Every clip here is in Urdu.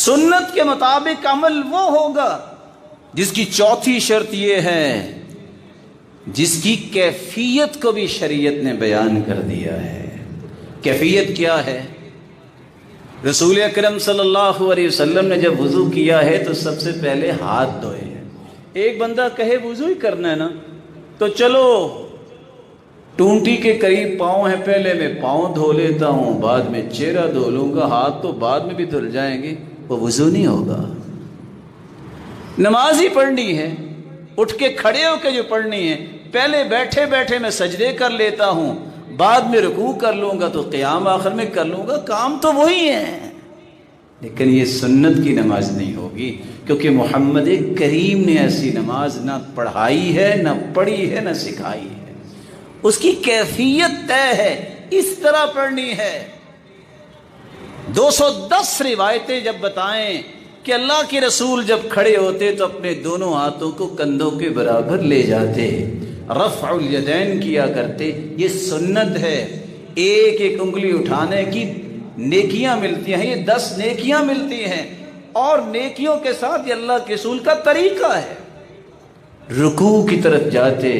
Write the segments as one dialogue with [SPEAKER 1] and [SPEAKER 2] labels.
[SPEAKER 1] سنت کے مطابق عمل وہ ہوگا جس کی چوتھی شرط یہ ہے جس کی کیفیت کو بھی شریعت نے بیان کر دیا ہے۔ کیفیت کیا ہے؟ رسول اکرم صلی اللہ علیہ وسلم نے جب وضو کیا ہے تو سب سے پہلے ہاتھ دھوئے ہیں۔ ایک بندہ کہے وضو ہی کرنا ہے نا تو چلو ٹونٹی کے قریب پاؤں ہے، پہلے میں پاؤں دھو لیتا ہوں، بعد میں چہرہ دھو لوں گا، ہاتھ تو بعد میں بھی دھل جائیں گے، وہ وضو نہیں ہوگا۔ نماز ہی پڑھنی ہے، اٹھ کے کھڑے ہو کے جو پڑھنی ہے، پہلے بیٹھے بیٹھے میں سجدے کر لیتا ہوں، بعد میں رکوع کر لوں گا تو قیام آخر میں کر لوں گا، کام تو وہی ہے، لیکن یہ سنت کی نماز نہیں ہوگی، کیونکہ محمد کریم نے ایسی نماز نہ پڑھائی ہے، نہ پڑھی ہے، نہ سکھائی ہے۔ اس کی کیفیت طے ہے، اس طرح پڑھنی ہے۔ 210 روایتیں جب بتائیں کہ اللہ کے رسول جب کھڑے ہوتے تو اپنے دونوں ہاتھوں کو کندھوں کے برابر لے جاتے، رفع الیدین کیا کرتے، یہ سنت ہے۔ ایک ایک انگلی اٹھانے کی نیکیاں ملتی ہیں، یہ 10 نیکیاں ملتی ہیں، اور نیکیوں کے ساتھ یہ اللہ کے رسول کا طریقہ ہے۔ رکوع کی طرف جاتے،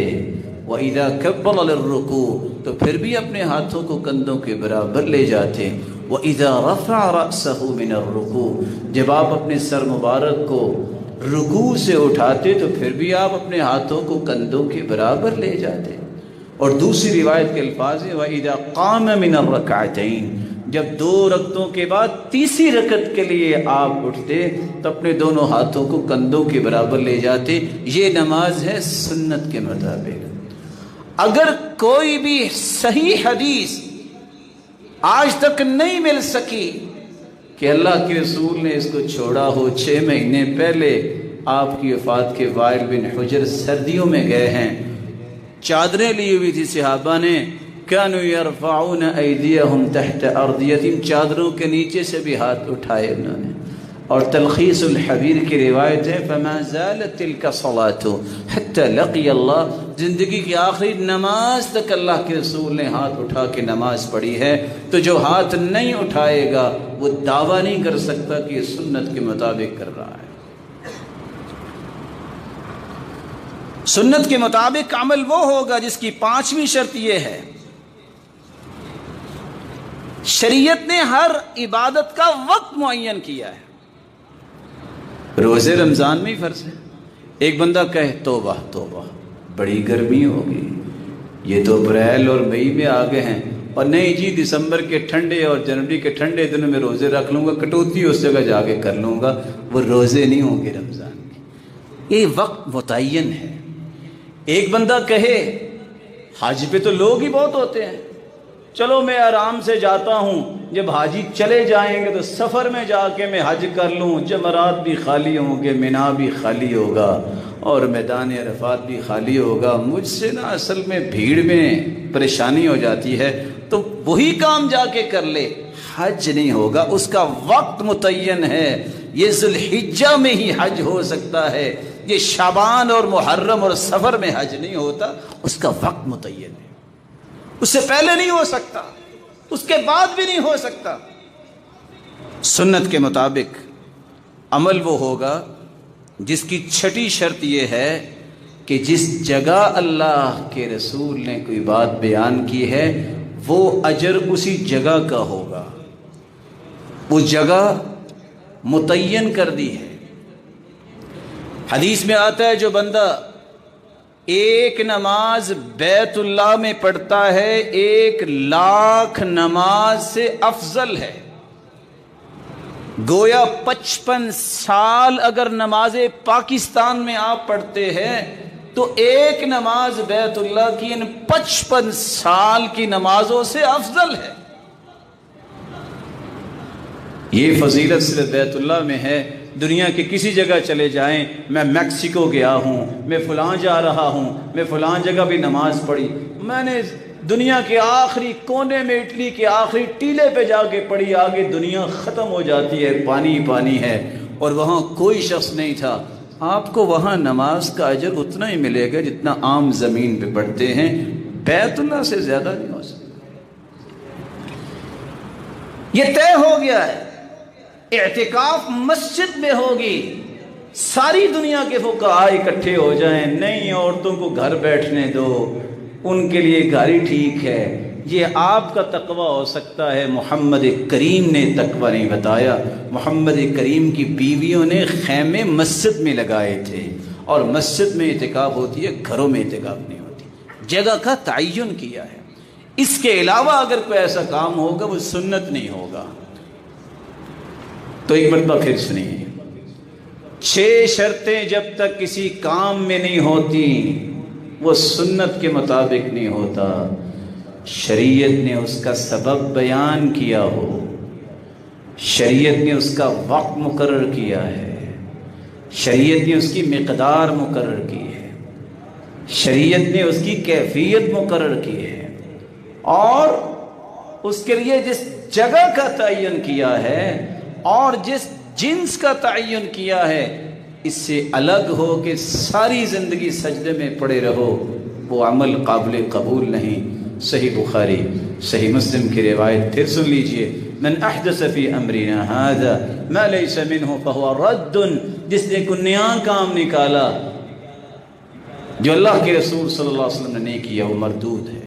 [SPEAKER 1] وَإِذَا كَبَّرَ لِلرُّكُوعِ تو پھر بھی اپنے ہاتھوں کو کندھوں کے برابر لے جاتے، وَإِذَا رَفَعَ رَأْسَهُ مِنَ الرُّكُوعِ جب آپ اپنے سر مبارک کو رکوع سے اٹھاتے تو پھر بھی آپ اپنے ہاتھوں کو کندھوں کے برابر لے جاتے۔ اور دوسری روایت کے الفاظ ہیں وَإِذَا قَامَ مِنَ الرَّكْعَتَيْنِ جب 2 رکعتوں کے بعد تیسری رکعت کے لیے آپ اٹھتے تو اپنے دونوں ہاتھوں کو کندھوں کے برابر لے جاتے۔ یہ نماز ہے سنت کے مطابق۔ اگر کوئی بھی صحیح حدیث آج تک نہیں مل سکی کہ اللہ کے رسول نے اس کو چھوڑا ہو، 6 مہینے پہلے آپ کی وفات کے وائل بن حجر سردیوں میں گئے ہیں، چادریں لی ہوئی تھی صحابہ نے، كانوا يرفعون ایدیہم تحت ارضیہم چادروں کے نیچے سے بھی ہاتھ اٹھائے انہوں نے۔ اور تلخیص الحبیر کی روایت ہے فما زالت تلک صلاة حتی لقی اللہ زندگی کی آخری نماز تک اللہ کے رسول نے ہاتھ اٹھا کے نماز پڑھی ہے۔ تو جو ہاتھ نہیں اٹھائے گا وہ دعویٰ نہیں کر سکتا کہ یہ سنت کے مطابق کر رہا ہے۔ سنت کے مطابق عمل وہ ہوگا جس کی 5ویں شرط یہ ہے شریعت نے ہر عبادت کا وقت معین کیا ہے۔ روزے رمضان میں ہی فرض ہے۔ ایک بندہ کہے توبہ توبہ بڑی گرمی ہوگی، یہ تو اپریل اور مئی میں آگے ہیں، اور نہیں جی دسمبر کے ٹھنڈے اور جنوری کے ٹھنڈے دنوں میں روزے رکھ لوں گا، کٹوتی اس جگہ جا کے کر لوں گا، وہ روزے نہیں ہوں گے رمضان کے۔ یہ وقت متعین ہے۔ ایک بندہ کہے حج پہ تو لوگ ہی بہت ہوتے ہیں، چلو میں آرام سے جاتا ہوں، جب حاجی چلے جائیں گے تو سفر میں جا کے میں حج کر لوں، جمرات بھی خالی ہوں گے، مینا بھی خالی ہوگا اور میدان عرفات بھی خالی ہوگا، مجھ سے نا اصل میں بھیڑ میں پریشانی ہو جاتی ہے، تو وہی کام جا کے کر لے، حج نہیں ہوگا۔ اس کا وقت متعین ہے، یہ ذوالحجہ میں ہی حج ہو سکتا ہے، یہ شعبان اور محرم اور سفر میں حج نہیں ہوتا، اس کا وقت متعین ہے، اس سے پہلے نہیں ہو سکتا، اس کے بعد بھی نہیں ہو سکتا۔ سنت کے مطابق عمل وہ ہوگا جس کی 6ٹھی شرط یہ ہے کہ جس جگہ اللہ کے رسول نے کوئی بات بیان کی ہے وہ اجر اسی جگہ کا ہوگا، وہ جگہ متعین کر دی ہے۔ حدیث میں آتا ہے جو بندہ ایک نماز بیت اللہ میں پڑھتا ہے 1,00,000 نماز سے افضل ہے۔ گویا 55 سال اگر نماز پاکستان میں آپ پڑھتے ہیں تو ایک نماز بیت اللہ کی ان 55 سال کی نمازوں سے افضل ہے۔ یہ فضیلت صرف بیت اللہ میں ہے، دنیا کے کسی جگہ چلے جائیں، میں میکسیکو گیا ہوں، میں فلاں جا رہا ہوں، میں فلاں جگہ بھی نماز پڑھی، میں نے دنیا کے آخری کونے میں اٹلی کے آخری ٹیلے پہ جا کے پڑھی، آگے دنیا ختم ہو جاتی ہے، پانی پانی ہے، اور وہاں کوئی شخص نہیں تھا، آپ کو وہاں نماز کا اجر اتنا ہی ملے گا جتنا عام زمین پہ پڑھتے ہیں، بیت اللہ سے زیادہ نہیں ہو سکتا۔ یہ طے ہو گیا ہے۔ اعتکاف مسجد میں ہوگی، ساری دنیا کے فقہاء اکٹھے ہو جائیں، نہیں عورتوں کو گھر بیٹھنے دو، ان کے لیے گھر ہی ٹھیک ہے، یہ آپ کا تقوی ہو سکتا ہے، محمد کریم نے تقوی نہیں بتایا۔ محمد کریم کی بیویوں نے خیمے مسجد میں لگائے تھے، اور مسجد میں اعتکاف ہوتی ہے، گھروں میں اعتکاف نہیں ہوتی، جگہ کا تعین کیا ہے۔ اس کے علاوہ اگر کوئی ایسا کام ہوگا وہ سنت نہیں ہوگا۔ تو ایک مرتبہ پھر سنیے، 6 شرطیں جب تک کسی کام میں نہیں ہوتی وہ سنت کے مطابق نہیں ہوتا۔ شریعت نے اس کا سبب بیان کیا ہو، شریعت نے اس کا وقت مقرر کیا ہے، شریعت نے اس کی مقدار مقرر کی ہے، شریعت نے اس کی کیفیت مقرر کی ہے، اور اس کے لیے جس جگہ کا تعین کیا ہے اور جس جنس کا تعین کیا ہے، اس سے الگ ہو کہ ساری زندگی سجدے میں پڑے رہو، وہ عمل قابل قبول نہیں۔ صحیح بخاری صحیح مسلم کی روایت پھر سن لیجئے، من احدث فی امرنا ھذا ما لیس منہ فہو رد، جس نے کوئی نیا کام نکالا جو اللہ کے رسول صلی اللہ علیہ وسلم نے نہیں کیا وہ مردود ہے۔